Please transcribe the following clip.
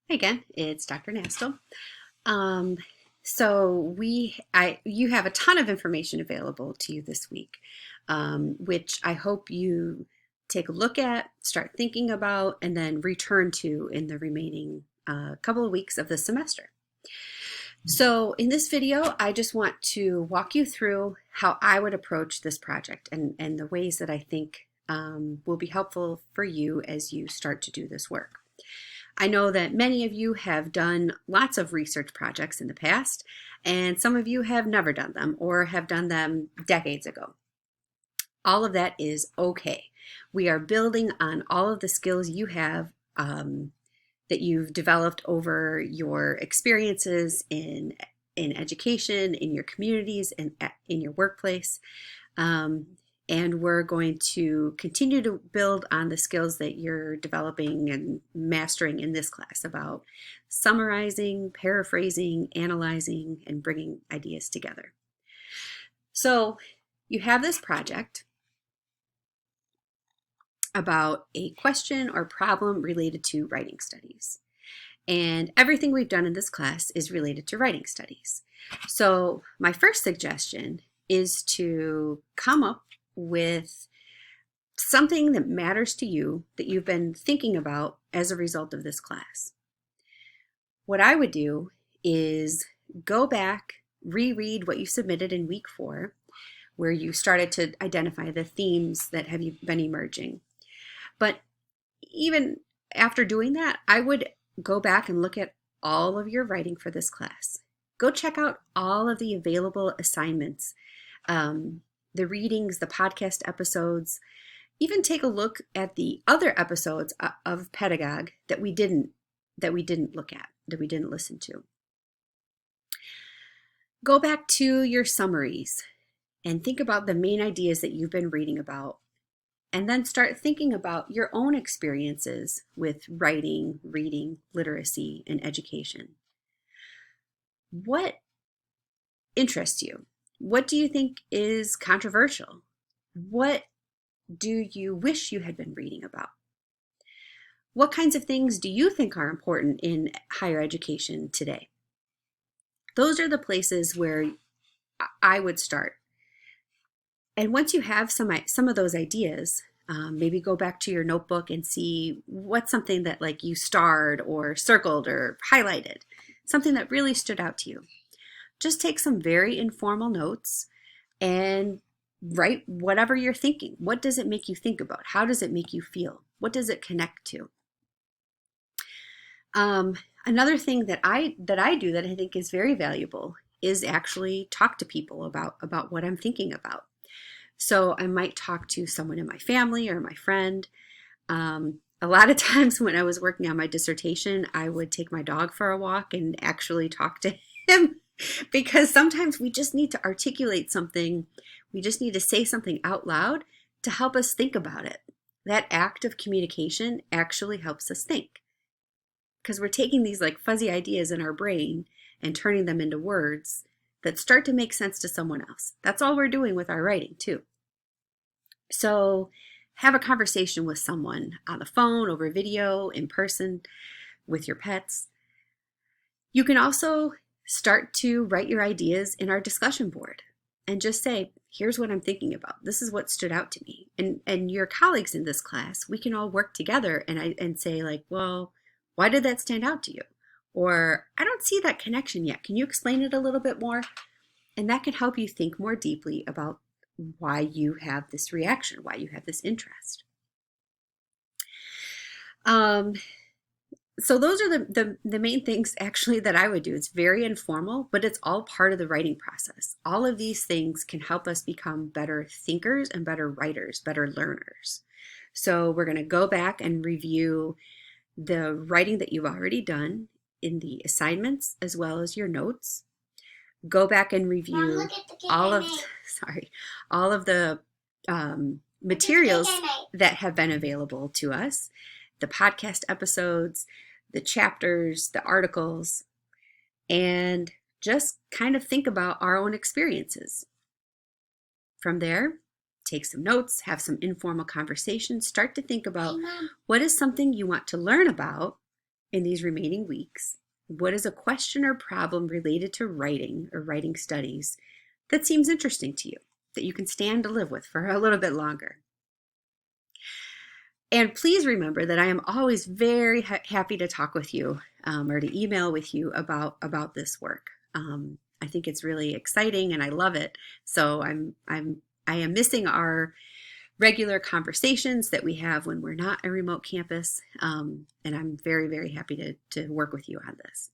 Hi again, it's Dr. Nastel. Um, you have a ton of information available to you this week, which I hope you take a look at, start thinking about, and then return to in the remaining couple of weeks of the semester. So in this video, I just want to walk you through how I would approach this project and the ways that I think will be helpful for you as you start to do this work. I know that many of you have done lots of research projects in the past, and some of you have never done them or have done them decades ago. All of that is okay. We are building on all of the skills you have that you've developed over your experiences in education, in your communities, and in your workplace. And we're going to continue to build on the skills that you're developing and mastering in this class about summarizing, paraphrasing, analyzing, and bringing ideas together. So you have this project about a question or problem related to writing studies. And everything we've done in this class is related to writing studies. So my first suggestion is to come up with something that matters to you that you've been thinking about as a result of this class. What I would do is go back, reread what you submitted in week 4, where you started to identify the themes that have been emerging. But even after doing that, I would go back and look at all of your writing for this class. Go check out all of the available assignments, the readings, the podcast episodes. Even take a look at the other episodes of Pedagogue that we didn't look at, that we didn't listen to. Go back to your summaries and think about the main ideas that you've been reading about, and then start thinking about your own experiences with writing, reading, literacy, and education. What interests you? What do you think is controversial? What do you wish you had been reading about? What kinds of things do you think are important in higher education today? Those are the places where I would start. And once you have some of those ideas, maybe go back to your notebook and see what's something that like you starred or circled or highlighted, something that really stood out to you. Just take some very informal notes and write whatever you're thinking. What does it make you think about? How does it make you feel? What does it connect to? Another thing that I do that I think is very valuable is actually talk to people about what I'm thinking about. So I might talk to someone in my family or my friend. A lot of times when I was working on my dissertation, I would take my dog for a walk and actually talk to him because sometimes we just need to articulate something. We just need to say something out loud to help us think about it. That act of communication actually helps us think because we're taking these like fuzzy ideas in our brain and turning them into words that start to make sense to someone else. That's all we're doing with our writing too. So have a conversation with someone on the phone, over video, in person, with your pets. You can also start to write your ideas in our discussion board and just say, here's what I'm thinking about. This is what stood out to me. And your colleagues in this class, we can all work together and say like, well, why did that stand out to you? Or I don't see that connection yet. Can you explain it a little bit more? And that can help you think more deeply about why you have this reaction, why you have this interest. So those are the main things actually that I would do. It's very informal, but it's all part of the writing process. All of these things can help us become better thinkers and better writers, better learners. So we're going to go back and review the writing that you've already done in the assignments as well as your notes. Go back and review all of the materials that have been available to us, the podcast episodes, the chapters, the articles, and just kind of think about our own experiences. From there, take some notes, have some informal conversations, start to think about what is something you want to learn about in these remaining weeks, what is a question or problem related to writing or writing studies that seems interesting to you, that you can stand to live with for a little bit longer? And please remember that I am always very happy to talk with you or to email with you about this work. I think it's really exciting and I love it. So I am missing our regular conversations that we have when we're not a remote campus. And I'm very, very happy to work with you on this.